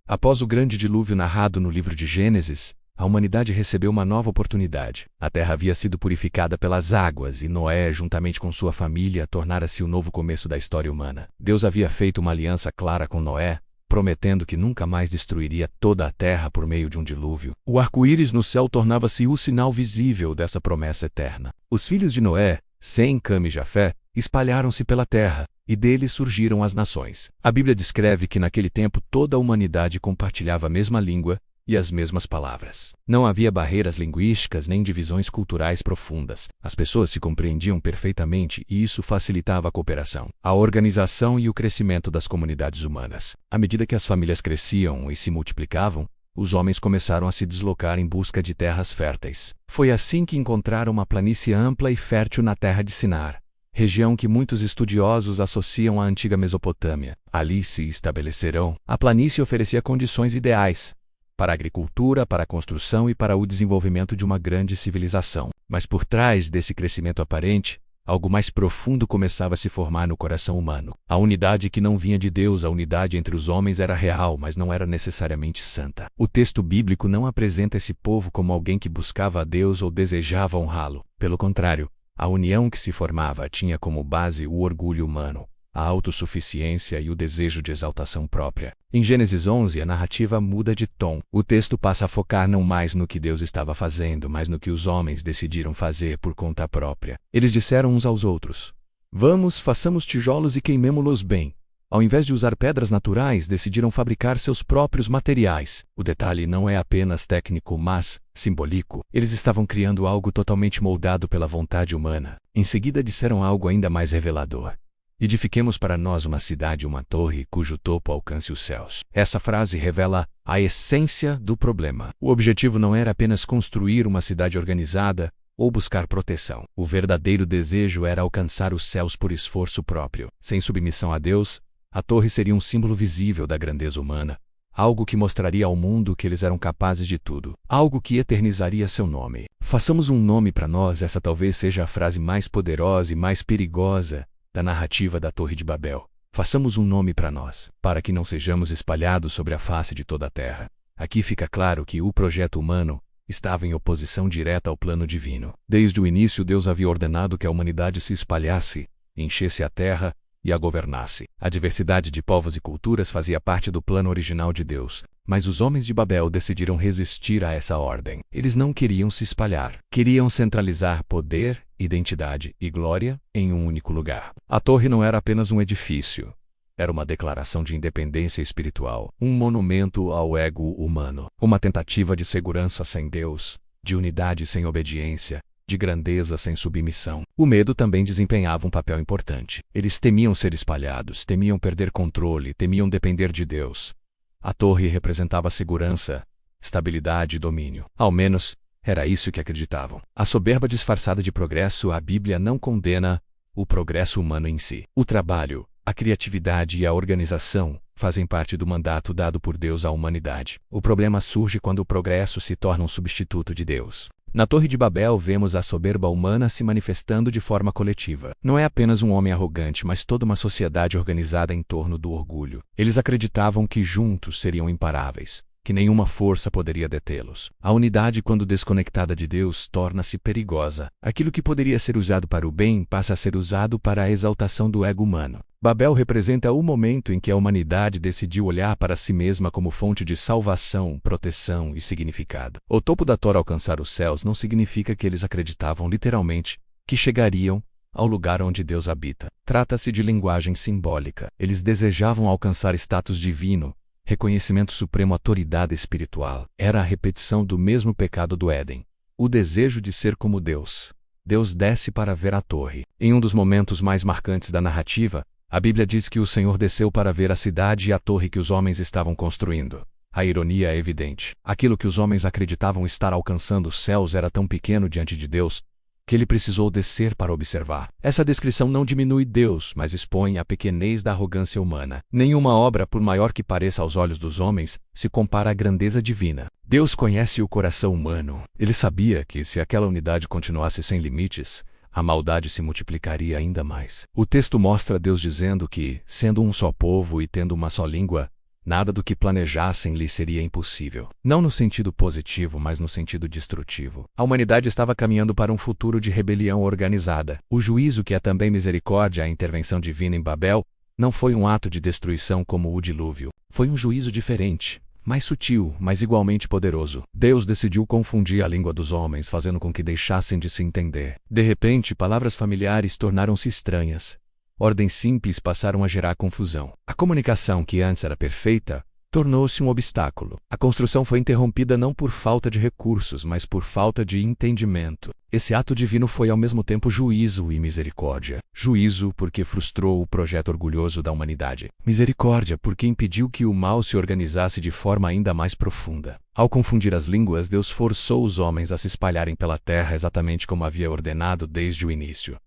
Após o grande dilúvio narrado no livro de Gênesis, a humanidade recebeu uma nova oportunidade. A terra havia sido purificada pelas águas e Noé, juntamente com sua família, tornara-se o novo começo da história humana. Deus havia feito uma aliança clara com Noé, prometendo que nunca mais destruiria toda a terra por meio de um dilúvio. O arco-íris no céu tornava-se o sinal visível dessa promessa eterna. Os filhos de Noé, Sem, Cam e Jafé, espalharam-se pela terra, e deles surgiram as nações. A Bíblia descreve que naquele tempo toda a humanidade compartilhava a mesma língua e as mesmas palavras. Não havia barreiras linguísticas nem divisões culturais profundas. As pessoas se compreendiam perfeitamente e isso facilitava a cooperação, a organização e o crescimento das comunidades humanas. À medida que as famílias cresciam e se multiplicavam, os homens começaram a se deslocar em busca de terras férteis. Foi assim que encontraram uma planície ampla e fértil na terra de Sinar, região que muitos estudiosos associam à antiga Mesopotâmia. Ali se estabeleceram. A planície oferecia condições ideais para a agricultura, para a construção e para o desenvolvimento de uma grande civilização. Mas por trás desse crescimento aparente, algo mais profundo começava a se formar no coração humano. A unidade que não vinha de Deus, a unidade entre os homens era real, mas não era necessariamente santa. O texto bíblico não apresenta esse povo como alguém que buscava a Deus ou desejava honrá-lo. Pelo contrário, a união que se formava tinha como base o orgulho humano, a autossuficiência e o desejo de exaltação própria. Em Gênesis 11, a narrativa muda de tom. O texto passa a focar não mais no que Deus estava fazendo, mas no que os homens decidiram fazer por conta própria. Eles disseram uns aos outros: "Vamos, façamos tijolos e queimemo-los bem." Ao invés de usar pedras naturais, decidiram fabricar seus próprios materiais. O detalhe não é apenas técnico, mas simbólico. Eles estavam criando algo totalmente moldado pela vontade humana. Em seguida disseram algo ainda mais revelador: "Edifiquemos para nós uma cidade, uma torre, cujo topo alcance os céus." Essa frase revela a essência do problema. O objetivo não era apenas construir uma cidade organizada ou buscar proteção. O verdadeiro desejo era alcançar os céus por esforço próprio. Sem submissão a Deus, a torre seria um símbolo visível da grandeza humana, algo que mostraria ao mundo que eles eram capazes de tudo, algo que eternizaria seu nome. "Façamos um nome para nós." Essa talvez seja a frase mais poderosa e mais perigosa da narrativa da Torre de Babel. Façamos um nome para nós, para que não sejamos espalhados sobre a face de toda a terra. Aqui fica claro que o projeto humano estava em oposição direta ao plano divino. Desde o início, Deus havia ordenado que a humanidade se espalhasse, enchesse a terra e a governasse. A diversidade de povos e culturas fazia parte do plano original de Deus, mas os homens de Babel decidiram resistir a essa ordem. Eles não queriam se espalhar. Queriam centralizar poder, identidade e glória em um único lugar. A torre não era apenas um edifício. Era uma declaração de independência espiritual, um monumento ao ego humano, uma tentativa de segurança sem Deus, de unidade sem obediência, de grandeza sem submissão. O medo também desempenhava um papel importante. Eles temiam ser espalhados, temiam perder controle, temiam depender de Deus. A torre representava segurança, estabilidade e domínio. Ao menos, era isso que acreditavam. A soberba disfarçada de progresso. A Bíblia não condena o progresso humano em si. O trabalho, a criatividade e a organização fazem parte do mandato dado por Deus à humanidade. O problema surge quando o progresso se torna um substituto de Deus. Na Torre de Babel vemos a soberba humana se manifestando de forma coletiva. Não é apenas um homem arrogante, mas toda uma sociedade organizada em torno do orgulho. Eles acreditavam que juntos seriam imparáveis, que nenhuma força poderia detê-los. A unidade, quando desconectada de Deus, torna-se perigosa. Aquilo que poderia ser usado para o bem passa a ser usado para a exaltação do ego humano. Babel representa o momento em que a humanidade decidiu olhar para si mesma como fonte de salvação, proteção e significado. O topo da torre alcançar os céus não significa que eles acreditavam literalmente que chegariam ao lugar onde Deus habita. Trata-se de linguagem simbólica. Eles desejavam alcançar status divino, reconhecimento supremo, autoridade espiritual. Era a repetição do mesmo pecado do Éden, o desejo de ser como Deus. Deus desce para ver a torre. Em um dos momentos mais marcantes da narrativa, a Bíblia diz que o Senhor desceu para ver a cidade e a torre que os homens estavam construindo. A ironia é evidente. Aquilo que os homens acreditavam estar alcançando os céus era tão pequeno diante de Deus que ele precisou descer para observar. Essa descrição não diminui Deus, mas expõe a pequenez da arrogância humana. Nenhuma obra, por maior que pareça aos olhos dos homens, se compara à grandeza divina. Deus conhece o coração humano. Ele sabia que, se aquela unidade continuasse sem limites, a maldade se multiplicaria ainda mais. O texto mostra Deus dizendo que, sendo um só povo e tendo uma só língua, Nada do que planejassem lhe seria impossível. Não no sentido positivo, mas no sentido destrutivo. A humanidade estava caminhando para um futuro de rebelião organizada. O juízo, que é também misericórdia, a intervenção divina em Babel, não foi um ato de destruição como o dilúvio. Foi um juízo diferente, mais sutil, mas igualmente poderoso. Deus decidiu confundir a língua dos homens, fazendo com que deixassem de se entender. De repente, palavras familiares tornaram-se estranhas. Ordens simples passaram a gerar confusão. A comunicação, que antes era perfeita, tornou-se um obstáculo. A construção foi interrompida não por falta de recursos, mas por falta de entendimento. Esse ato divino foi ao mesmo tempo juízo e misericórdia. Juízo porque frustrou o projeto orgulhoso da humanidade. Misericórdia porque impediu que o mal se organizasse de forma ainda mais profunda. Ao confundir as línguas, Deus forçou os homens a se espalharem pela terra exatamente como havia ordenado desde o início.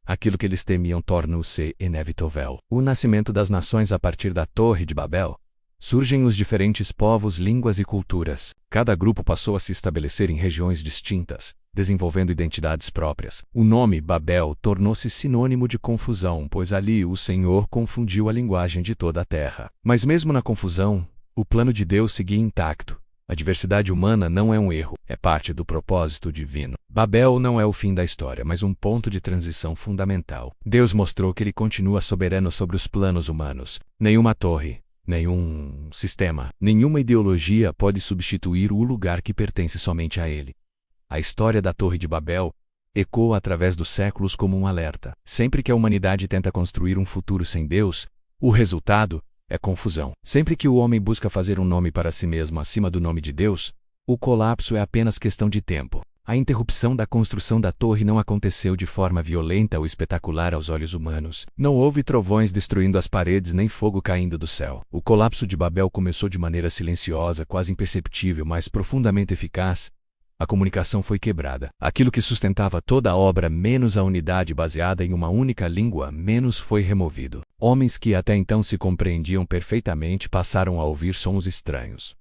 Aquilo que eles temiam tornou-se inevitável. O nascimento das nações a partir da Torre de Babel. Surgem os diferentes povos, línguas e culturas. Cada grupo passou a se estabelecer em regiões distintas, desenvolvendo identidades próprias. O nome Babel tornou-se sinônimo de confusão, pois ali o Senhor confundiu a linguagem de toda a terra. Mas mesmo na confusão, o plano de Deus seguia intacto. A diversidade humana não é um erro, é parte do propósito divino. Babel não é o fim da história, mas um ponto de transição fundamental. Deus mostrou que Ele continua soberano sobre os planos humanos. Nenhuma torre, nenhum sistema, nenhuma ideologia pode substituir o lugar que pertence somente a Ele. A história da Torre de Babel ecoa através dos séculos como um alerta. Sempre que a humanidade tenta construir um futuro sem Deus, o resultado é confusão. Sempre que o homem busca fazer um nome para si mesmo acima do nome de Deus, o colapso é apenas questão de tempo. A interrupção da construção da torre não aconteceu de forma violenta ou espetacular aos olhos humanos. Não houve trovões destruindo as paredes nem fogo caindo do céu. O colapso de Babel começou de maneira silenciosa, quase imperceptível, mas profundamente eficaz. A comunicação foi quebrada. Aquilo que sustentava toda a obra, menos a unidade baseada em uma única língua, menos foi removido. Homens que até então se compreendiam perfeitamente passaram a ouvir sons estranhos.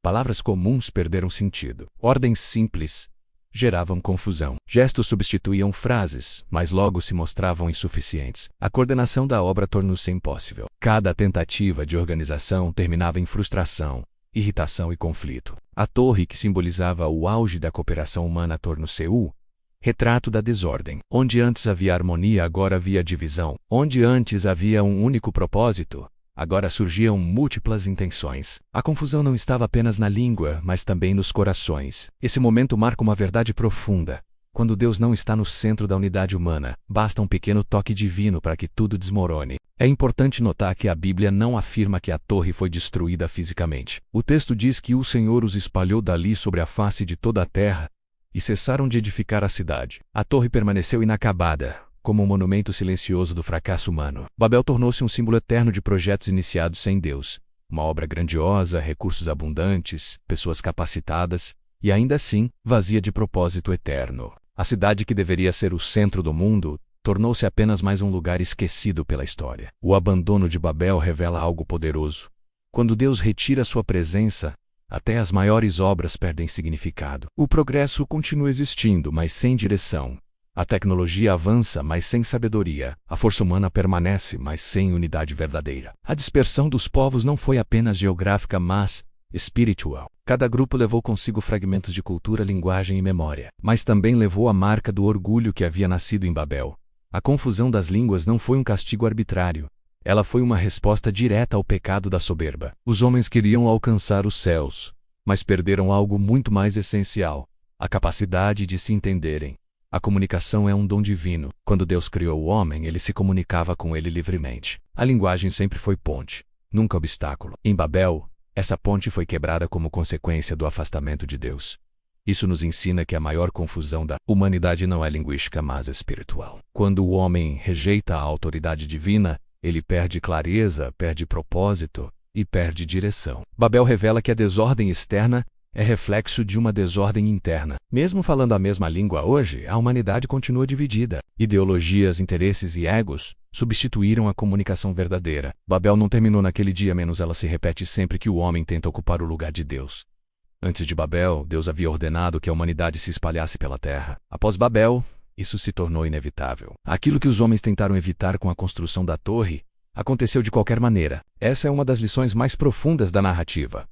Palavras comuns perderam sentido. Ordens simples geravam confusão. Gestos substituíam frases, mas logo se mostravam insuficientes. A coordenação da obra tornou-se impossível. Cada tentativa de organização terminava em frustração, irritação e conflito. A torre, que simbolizava o auge da cooperação humana, tornou-se o retrato da desordem. Onde antes havia harmonia, agora havia divisão. Onde antes havia um único propósito, agora surgiam múltiplas intenções. A confusão não estava apenas na língua, mas também nos corações. Esse momento marca uma verdade profunda. Quando Deus não está no centro da unidade humana, basta um pequeno toque divino para que tudo desmorone. É importante notar que a Bíblia não afirma que a torre foi destruída fisicamente. O texto diz que o Senhor os espalhou dali sobre a face de toda a terra, e cessaram de edificar a cidade. A torre permaneceu inacabada, como um monumento silencioso do fracasso humano. Babel tornou-se um símbolo eterno de projetos iniciados sem Deus. Uma obra grandiosa, recursos abundantes, pessoas capacitadas, e ainda assim, vazia de propósito eterno. A cidade que deveria ser o centro do mundo tornou-se apenas mais um lugar esquecido pela história. O abandono de Babel revela algo poderoso. Quando Deus retira sua presença, até as maiores obras perdem significado. O progresso continua existindo, mas sem direção. A tecnologia avança, mas sem sabedoria. A força humana permanece, mas sem unidade verdadeira. A dispersão dos povos não foi apenas geográfica, mas espiritual. Cada grupo levou consigo fragmentos de cultura, linguagem e memória. Mas também levou a marca do orgulho que havia nascido em Babel. A confusão das línguas não foi um castigo arbitrário. Ela foi uma resposta direta ao pecado da soberba. Os homens queriam alcançar os céus, mas perderam algo muito mais essencial: a capacidade de se entenderem. A comunicação é um dom divino. Quando Deus criou o homem, ele se comunicava com ele livremente. A linguagem sempre foi ponte, nunca obstáculo. Em Babel, essa ponte foi quebrada como consequência do afastamento de Deus. Isso nos ensina que a maior confusão da humanidade não é linguística, mas espiritual. Quando o homem rejeita a autoridade divina, ele perde clareza, perde propósito e perde direção. Babel revela que a desordem externa é reflexo de uma desordem interna. Mesmo falando a mesma língua hoje, a humanidade continua dividida. Ideologias, interesses e egos substituíram a comunicação verdadeira. Babel não terminou naquele dia, menos ela se repete sempre que o homem tenta ocupar o lugar de Deus. Antes de Babel, Deus havia ordenado que a humanidade se espalhasse pela terra. Após Babel, isso se tornou inevitável. Aquilo que os homens tentaram evitar com a construção da torre aconteceu de qualquer maneira. Essa é uma das lições mais profundas da narrativa.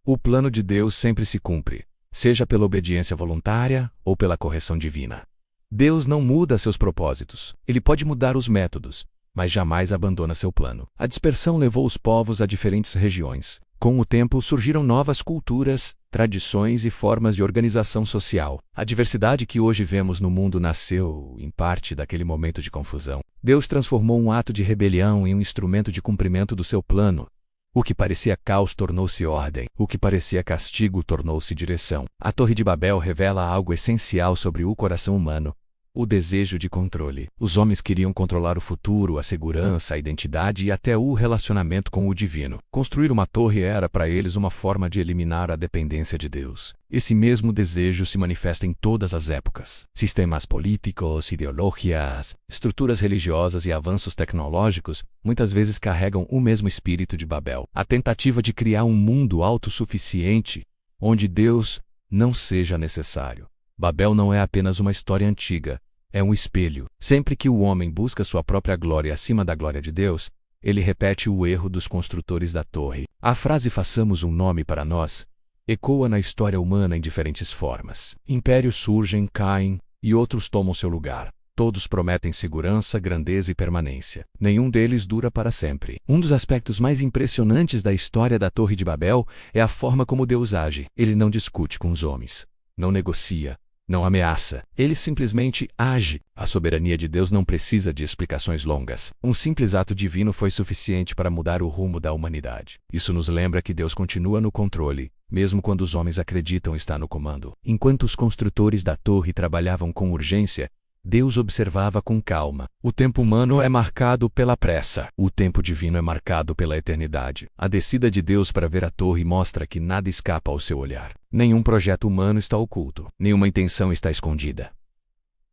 O plano de Deus sempre se cumpre, seja pela obediência voluntária ou pela correção divina. Deus não muda seus propósitos. Ele pode mudar os métodos, mas jamais abandona seu plano. A dispersão levou os povos a diferentes regiões. Com o tempo surgiram novas culturas, tradições e formas de organização social. A diversidade que hoje vemos no mundo nasceu, em parte, daquele momento de confusão. Deus transformou um ato de rebelião em um instrumento de cumprimento do seu plano. O que parecia caos tornou-se ordem. O que parecia castigo tornou-se direção. A Torre de Babel revela algo essencial sobre o coração humano: o desejo de controle. Os homens queriam controlar o futuro, a segurança, a identidade e até o relacionamento com o divino. Construir uma torre era para eles uma forma de eliminar a dependência de Deus. Esse mesmo desejo se manifesta em todas as épocas. Sistemas políticos, ideologias, estruturas religiosas e avanços tecnológicos muitas vezes carregam o mesmo espírito de Babel. A tentativa de criar um mundo autossuficiente, onde Deus não seja necessário. Babel não é apenas uma história antiga, é um espelho. Sempre que o homem busca sua própria glória acima da glória de Deus, ele repete o erro dos construtores da torre. A frase "façamos um nome para nós" ecoa na história humana em diferentes formas. Impérios surgem, caem, e outros tomam seu lugar. Todos prometem segurança, grandeza e permanência. Nenhum deles dura para sempre. Um dos aspectos mais impressionantes da história da Torre de Babel é a forma como Deus age. Ele não discute com os homens, não negocia, não ameaça. Ele simplesmente age. A soberania de Deus não precisa de explicações longas. Um simples ato divino foi suficiente para mudar o rumo da humanidade. Isso nos lembra que Deus continua no controle, mesmo quando os homens acreditam estar no comando. Enquanto os construtores da torre trabalhavam com urgência, Deus observava com calma. O tempo humano é marcado pela pressa. O tempo divino é marcado pela eternidade. A descida de Deus para ver a torre mostra que nada escapa ao seu olhar. Nenhum projeto humano está oculto. Nenhuma intenção está escondida.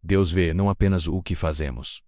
Deus vê não apenas o que fazemos,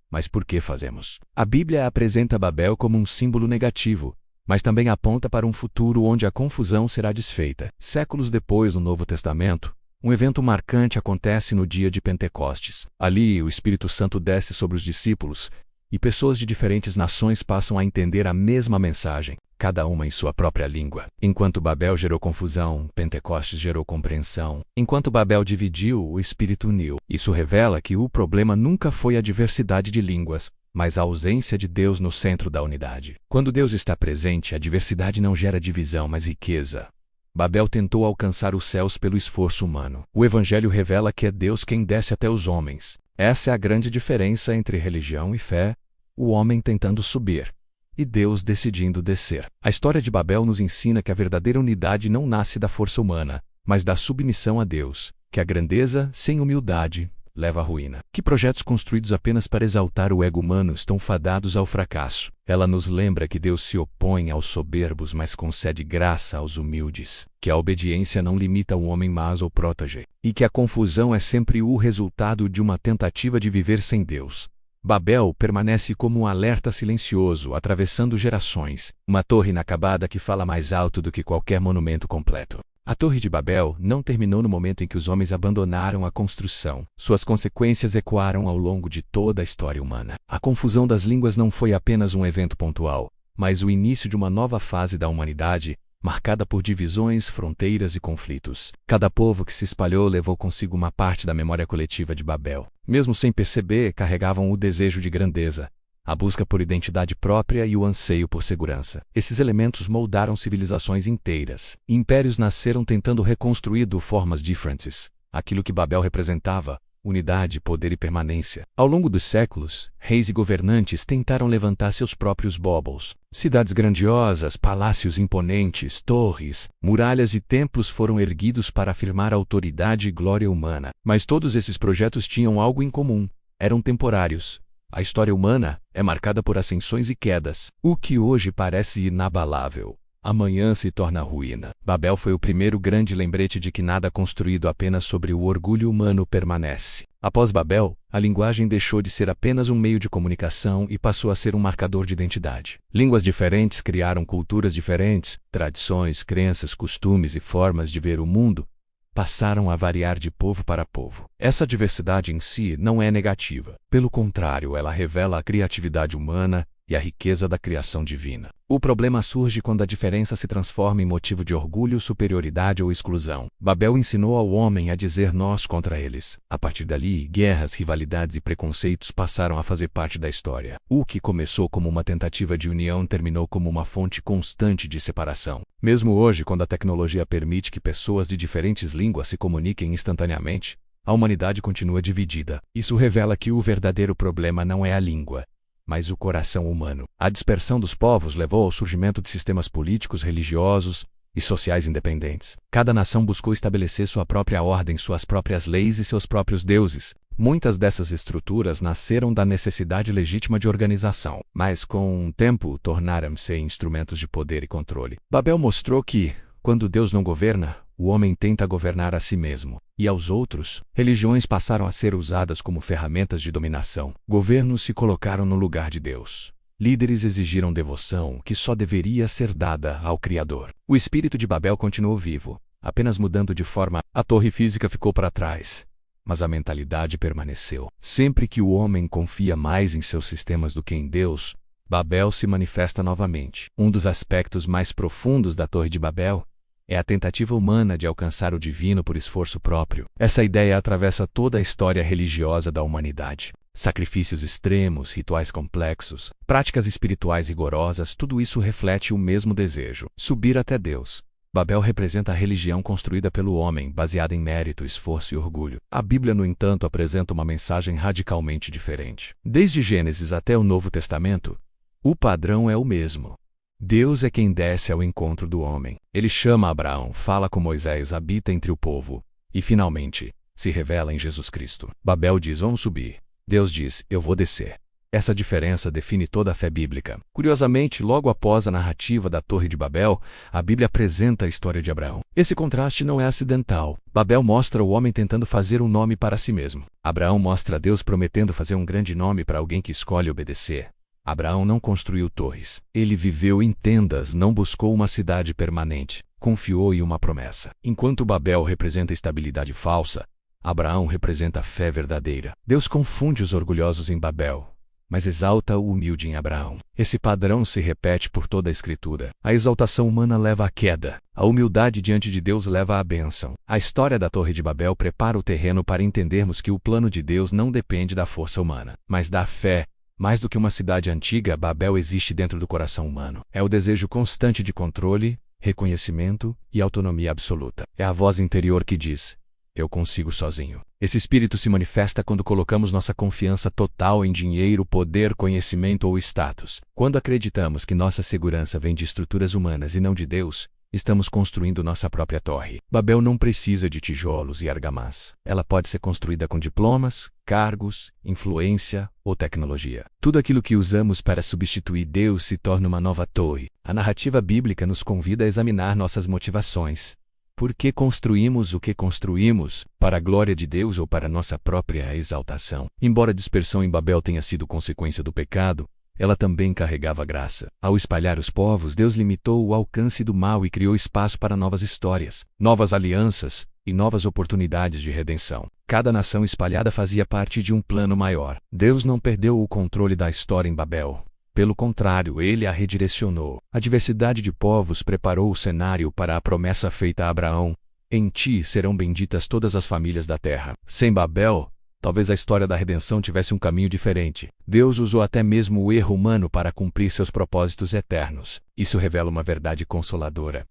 mas por que fazemos. A Bíblia apresenta Babel como um símbolo negativo, mas também aponta para um futuro onde a confusão será desfeita. Séculos depois, no Novo Testamento, um evento marcante acontece no dia de Pentecostes. Ali, o Espírito Santo desce sobre os discípulos, e pessoas de diferentes nações passam a entender a mesma mensagem, cada uma em sua própria língua. Enquanto Babel gerou confusão, Pentecostes gerou compreensão. Enquanto Babel dividiu, o Espírito uniu. Isso revela que o problema nunca foi a diversidade de línguas, mas a ausência de Deus no centro da unidade. Quando Deus está presente, a diversidade não gera divisão, mas riqueza. Babel tentou alcançar os céus pelo esforço humano. O Evangelho revela que é Deus quem desce até os homens. Essa é a grande diferença entre religião e fé: o homem tentando subir e Deus decidindo descer. A história de Babel nos ensina que a verdadeira unidade não nasce da força humana, mas da submissão a Deus, que a grandeza sem humildade leva à ruína. Que projetos construídos apenas para exaltar o ego humano estão fadados ao fracasso. Ela nos lembra que Deus se opõe aos soberbos, mas concede graça aos humildes. Que a obediência não limita o homem, mas o protege. E que a confusão é sempre o resultado de uma tentativa de viver sem Deus. Babel permanece como um alerta silencioso, atravessando gerações. Uma torre inacabada que fala mais alto do que qualquer monumento completo. A Torre de Babel não terminou no momento em que os homens abandonaram a construção. Suas consequências ecoaram ao longo de toda a história humana. A confusão das línguas não foi apenas um evento pontual, mas o início de uma nova fase da humanidade, marcada por divisões, fronteiras e conflitos. Cada povo que se espalhou levou consigo uma parte da memória coletiva de Babel. Mesmo sem perceber, carregavam o desejo de grandeza, a busca por identidade própria e o anseio por segurança. Esses elementos moldaram civilizações inteiras. Impérios nasceram tentando reconstruir de formas diferentes aquilo que Babel representava: unidade, poder e permanência. Ao longo dos séculos, reis e governantes tentaram levantar seus próprios baubles. Cidades grandiosas, palácios imponentes, torres, muralhas e templos foram erguidos para afirmar autoridade e glória humana. Mas todos esses projetos tinham algo em comum: eram temporários. A história humana é marcada por ascensões e quedas. O que hoje parece inabalável, amanhã se torna ruína. Babel foi o primeiro grande lembrete de que nada construído apenas sobre o orgulho humano permanece. Após Babel, a linguagem deixou de ser apenas um meio de comunicação e passou a ser um marcador de identidade. Línguas diferentes criaram culturas diferentes, tradições, crenças, costumes e formas de ver o mundo passaram a variar de povo para povo. Essa diversidade em si não é negativa. Pelo contrário, ela revela a criatividade humana e a riqueza da criação divina. O problema surge quando a diferença se transforma em motivo de orgulho, superioridade ou exclusão. Babel ensinou ao homem a dizer nós contra eles. A partir dali, guerras, rivalidades e preconceitos passaram a fazer parte da história. O que começou como uma tentativa de união terminou como uma fonte constante de separação. Mesmo hoje, quando a tecnologia permite que pessoas de diferentes línguas se comuniquem instantaneamente, a humanidade continua dividida. Isso revela que o verdadeiro problema não é a língua, mas o coração humano. A dispersão dos povos levou ao surgimento de sistemas políticos, religiosos e sociais independentes. Cada nação buscou estabelecer sua própria ordem, suas próprias leis e seus próprios deuses. Muitas dessas estruturas nasceram da necessidade legítima de organização, mas com o tempo tornaram-se instrumentos de poder e controle. Babel mostrou que, quando Deus não governa, o homem tenta governar a si mesmo e aos outros. Religiões passaram a ser usadas como ferramentas de dominação. Governos se colocaram no lugar de Deus. Líderes exigiram devoção que só deveria ser dada ao Criador. O espírito de Babel continuou vivo, apenas mudando de forma. A torre física ficou para trás, mas a mentalidade permaneceu. Sempre que o homem confia mais em seus sistemas do que em Deus, Babel se manifesta novamente. Um dos aspectos mais profundos da Torre de Babel é a tentativa humana de alcançar o divino por esforço próprio. Essa ideia atravessa toda a história religiosa da humanidade. Sacrifícios extremos, rituais complexos, práticas espirituais rigorosas, tudo isso reflete o mesmo desejo: subir até Deus. Babel representa a religião construída pelo homem, baseada em mérito, esforço e orgulho. A Bíblia, no entanto, apresenta uma mensagem radicalmente diferente. Desde Gênesis até o Novo Testamento, o padrão é o mesmo. Deus é quem desce ao encontro do homem. Ele chama Abraão, fala com Moisés, habita entre o povo e, finalmente, se revela em Jesus Cristo. Babel diz: vamos subir. Deus diz: eu vou descer. Essa diferença define toda a fé bíblica. Curiosamente, logo após a narrativa da Torre de Babel, a Bíblia apresenta a história de Abraão. Esse contraste não é acidental. Babel mostra o homem tentando fazer um nome para si mesmo. Abraão mostra Deus prometendo fazer um grande nome para alguém que escolhe obedecer. Abraão não construiu torres. Ele viveu em tendas, não buscou uma cidade permanente. Confiou em uma promessa. Enquanto Babel representa estabilidade falsa, Abraão representa a fé verdadeira. Deus confunde os orgulhosos em Babel, mas exalta o humilde em Abraão. Esse padrão se repete por toda a Escritura. A exaltação humana leva à queda. A humildade diante de Deus leva à bênção. A história da Torre de Babel prepara o terreno para entendermos que o plano de Deus não depende da força humana, mas da fé. Mais do que uma cidade antiga, Babel existe dentro do coração humano. É o desejo constante de controle, reconhecimento e autonomia absoluta. É a voz interior que diz: eu consigo sozinho. Esse espírito se manifesta quando colocamos nossa confiança total em dinheiro, poder, conhecimento ou status. Quando acreditamos que nossa segurança vem de estruturas humanas e não de Deus, estamos construindo nossa própria torre. Babel não precisa de tijolos e argamassa. Ela pode ser construída com diplomas, cargos, influência ou tecnologia. Tudo aquilo que usamos para substituir Deus se torna uma nova torre. A narrativa bíblica nos convida a examinar nossas motivações. Por que construímos o que construímos? Para a glória de Deus ou para nossa própria exaltação? Embora a dispersão em Babel tenha sido consequência do pecado, ela também carregava graça. Ao espalhar os povos, Deus limitou o alcance do mal e criou espaço para novas histórias, novas alianças e novas oportunidades de redenção. Cada nação espalhada fazia parte de um plano maior. Deus não perdeu o controle da história em Babel. Pelo contrário, ele a redirecionou. A diversidade de povos preparou o cenário para a promessa feita a Abraão: em ti serão benditas todas as famílias da terra. Sem Babel, talvez a história da redenção tivesse um caminho diferente. Deus usou até mesmo o erro humano para cumprir seus propósitos eternos. Isso revela uma verdade consoladora.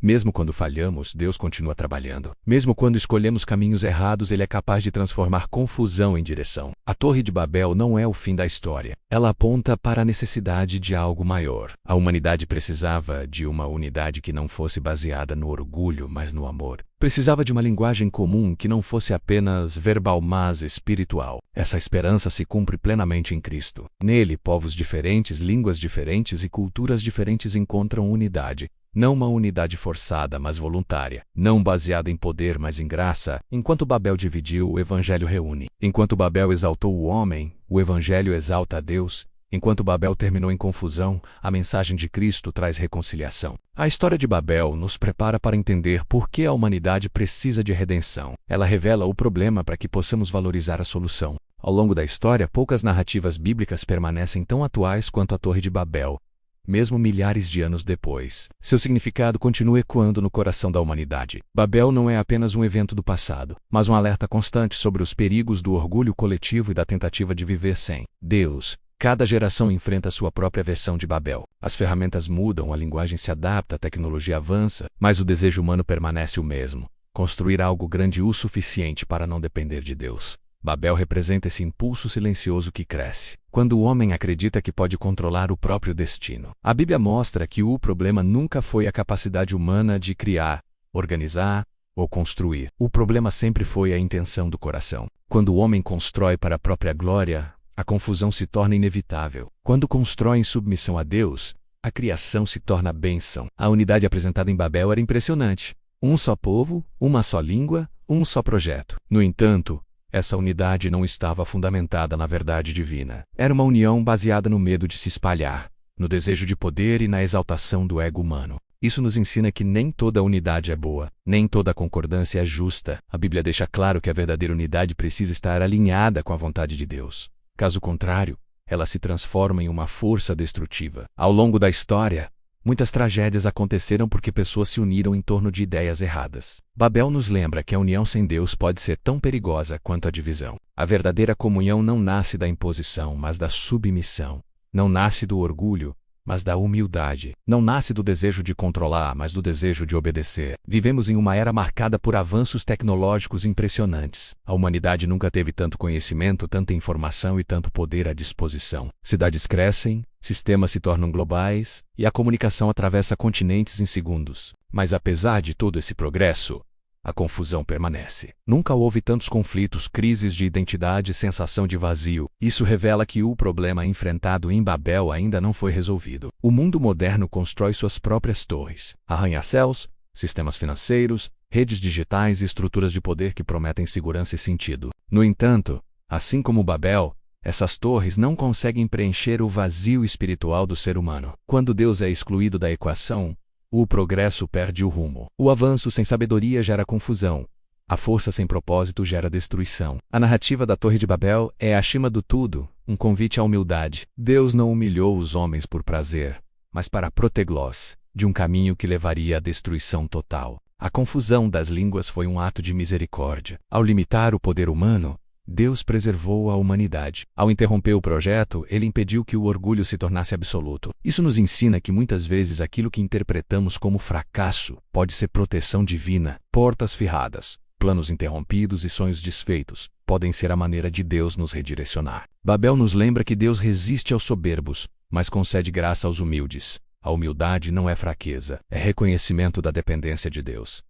Mesmo quando falhamos, Deus continua trabalhando. Mesmo quando escolhemos caminhos errados, Ele é capaz de transformar confusão em direção. A Torre de Babel não é o fim da história. Ela aponta para a necessidade de algo maior. A humanidade precisava de uma unidade que não fosse baseada no orgulho, mas no amor. Precisava de uma linguagem comum que não fosse apenas verbal, mas espiritual. Essa esperança se cumpre plenamente em Cristo. Nele, povos diferentes, línguas diferentes e culturas diferentes encontram unidade. Não uma unidade forçada, mas voluntária. Não baseada em poder, mas em graça. Enquanto Babel dividiu, o Evangelho reúne. Enquanto Babel exaltou o homem, o Evangelho exalta a Deus Enquanto Babel terminou em confusão, a mensagem de Cristo traz reconciliação. A história de Babel nos prepara para entender por que a humanidade precisa de redenção. Ela revela o problema para que possamos valorizar a solução. Ao longo da história, poucas narrativas bíblicas permanecem tão atuais quanto a Torre de Babel, mesmo milhares de anos depois. Seu significado continua ecoando no coração da humanidade. Babel não é apenas um evento do passado, mas um alerta constante sobre os perigos do orgulho coletivo e da tentativa de viver sem Deus. Cada geração enfrenta sua própria versão de Babel. As ferramentas mudam, a linguagem se adapta, a tecnologia avança, mas o desejo humano permanece o mesmo: construir algo grande o suficiente para não depender de Deus. Babel representa esse impulso silencioso que cresce quando o homem acredita que pode controlar o próprio destino. A Bíblia mostra que o problema nunca foi a capacidade humana de criar, organizar ou construir. O problema sempre foi a intenção do coração. Quando o homem constrói para a própria glória, a confusão se torna inevitável. Quando constrói em submissão a Deus, a criação se torna bênção. A unidade apresentada em Babel era impressionante. Um só povo, uma só língua, um só projeto. No entanto, essa unidade não estava fundamentada na verdade divina. Era uma união baseada no medo de se espalhar, no desejo de poder e na exaltação do ego humano. Isso nos ensina que nem toda unidade é boa, nem toda concordância é justa. A Bíblia deixa claro que a verdadeira unidade precisa estar alinhada com a vontade de Deus. Caso contrário, ela se transforma em uma força destrutiva. Ao longo da história, muitas tragédias aconteceram porque pessoas se uniram em torno de ideias erradas. Babel nos lembra que a união sem Deus pode ser tão perigosa quanto a divisão. A verdadeira comunhão não nasce da imposição, mas da submissão. Não nasce do orgulho, mas da humildade. Não nasce do desejo de controlar, mas do desejo de obedecer. Vivemos em uma era marcada por avanços tecnológicos impressionantes. A humanidade nunca teve tanto conhecimento, tanta informação e tanto poder à disposição. Cidades crescem, sistemas se tornam globais, e a comunicação atravessa continentes em segundos. Mas apesar de todo esse progresso, a confusão permanece. Nunca houve tantos conflitos, crises de identidade e sensação de vazio. Isso revela que o problema enfrentado em Babel ainda não foi resolvido. O mundo moderno constrói suas próprias torres, arranha-céus, sistemas financeiros, redes digitais e estruturas de poder que prometem segurança e sentido. No entanto, assim como Babel, essas torres não conseguem preencher o vazio espiritual do ser humano. Quando Deus é excluído da equação, o progresso perde o rumo. O avanço sem sabedoria gera confusão. A força sem propósito gera destruição. A narrativa da Torre de Babel é, acima do tudo, um convite à humildade. Deus não humilhou os homens por prazer, mas para proteglos, de um caminho que levaria à destruição total. A confusão das línguas foi um ato de misericórdia. Ao limitar o poder humano, Deus preservou a humanidade. Ao interromper o projeto, ele impediu que o orgulho se tornasse absoluto. Isso nos ensina que muitas vezes aquilo que interpretamos como fracasso pode ser proteção divina. Portas ferradas, planos interrompidos e sonhos desfeitos podem ser a maneira de Deus nos redirecionar. Babel nos lembra que Deus resiste aos soberbos, mas concede graça aos humildes. A humildade não é fraqueza, é reconhecimento da dependência de Deus.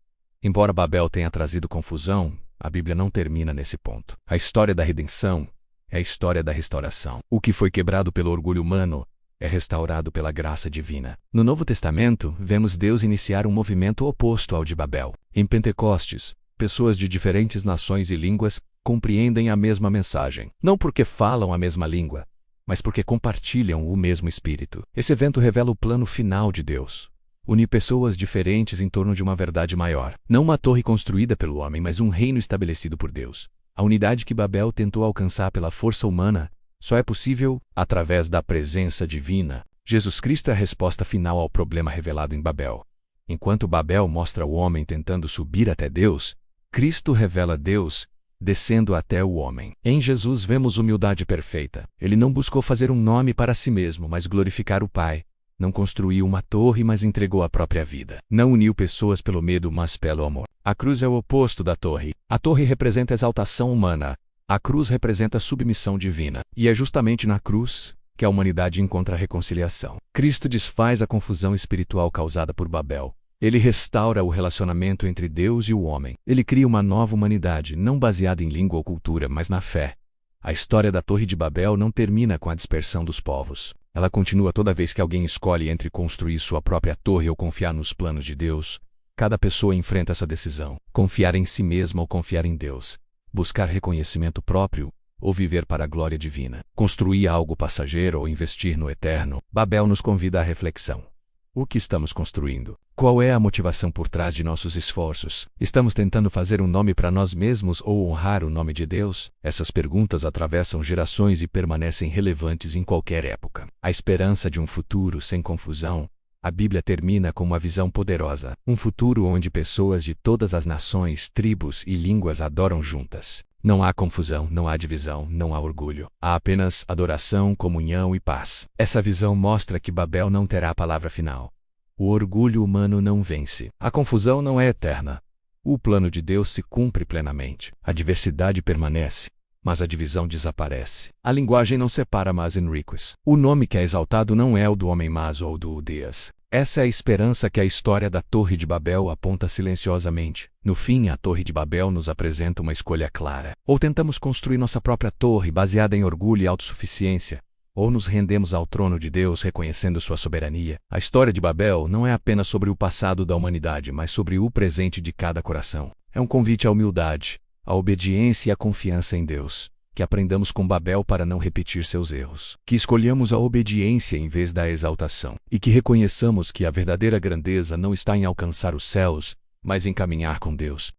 Embora Babel tenha trazido confusão, a Bíblia não termina nesse ponto. A história da redenção é a história da restauração. O que foi quebrado pelo orgulho humano é restaurado pela graça divina. No Novo Testamento, vemos Deus iniciar um movimento oposto ao de Babel. Em Pentecostes, pessoas de diferentes nações e línguas compreendem a mesma mensagem. Não porque falam a mesma língua, mas porque compartilham o mesmo Espírito. Esse evento revela o plano final de Deus: unir pessoas diferentes em torno de uma verdade maior. Não uma torre construída pelo homem, mas um reino estabelecido por Deus. A unidade que Babel tentou alcançar pela força humana só é possível através da presença divina. Jesus Cristo é a resposta final ao problema revelado em Babel. Enquanto Babel mostra o homem tentando subir até Deus, Cristo revela Deus descendo até o homem. Em Jesus vemos humildade perfeita. Ele não buscou fazer um nome para si mesmo, mas glorificar o Pai. Não construiu uma torre, mas entregou a própria vida. Não uniu pessoas pelo medo, mas pelo amor. A cruz é o oposto da torre. A torre representa a exaltação humana. A cruz representa a submissão divina. E é justamente na cruz que a humanidade encontra a reconciliação. Cristo desfaz a confusão espiritual causada por Babel. Ele restaura o relacionamento entre Deus e o homem. Ele cria uma nova humanidade, não baseada em língua ou cultura, mas na fé. A história da Torre de Babel não termina com a dispersão dos povos. Ela continua toda vez que alguém escolhe entre construir sua própria torre ou confiar nos planos de Deus. Cada pessoa enfrenta essa decisão: confiar em si mesma ou confiar em Deus. Buscar reconhecimento próprio ou viver para a glória divina, construir algo passageiro ou investir no eterno. Babel nos convida à reflexão. O que estamos construindo? Qual é a motivação por trás de nossos esforços? Estamos tentando fazer um nome para nós mesmos ou honrar o nome de Deus? Essas perguntas atravessam gerações e permanecem relevantes em qualquer época. A esperança de um futuro sem confusão. A Bíblia termina com uma visão poderosa. Um futuro onde pessoas de todas as nações, tribos e línguas adoram juntas. Não há confusão, não há divisão, não há orgulho. Há apenas adoração, comunhão e paz. Essa visão mostra que Babel não terá a palavra final. O orgulho humano não vence. A confusão não é eterna. O plano de Deus se cumpre plenamente. A diversidade permanece, mas a divisão desaparece. A linguagem não separa, mas enriquece. O nome que é exaltado não é o do homem, mas o do Deus. Essa é a esperança que a história da Torre de Babel aponta silenciosamente. No fim, a Torre de Babel nos apresenta uma escolha clara. Ou tentamos construir nossa própria torre baseada em orgulho e autossuficiência, ou nos rendemos ao trono de Deus reconhecendo sua soberania. A história de Babel não é apenas sobre o passado da humanidade, mas sobre o presente de cada coração. É um convite à humildade, à obediência e à confiança em Deus. Que aprendamos com Babel para não repetir seus erros. Que escolhamos a obediência em vez da exaltação. E que reconheçamos que a verdadeira grandeza não está em alcançar os céus, mas em caminhar com Deus.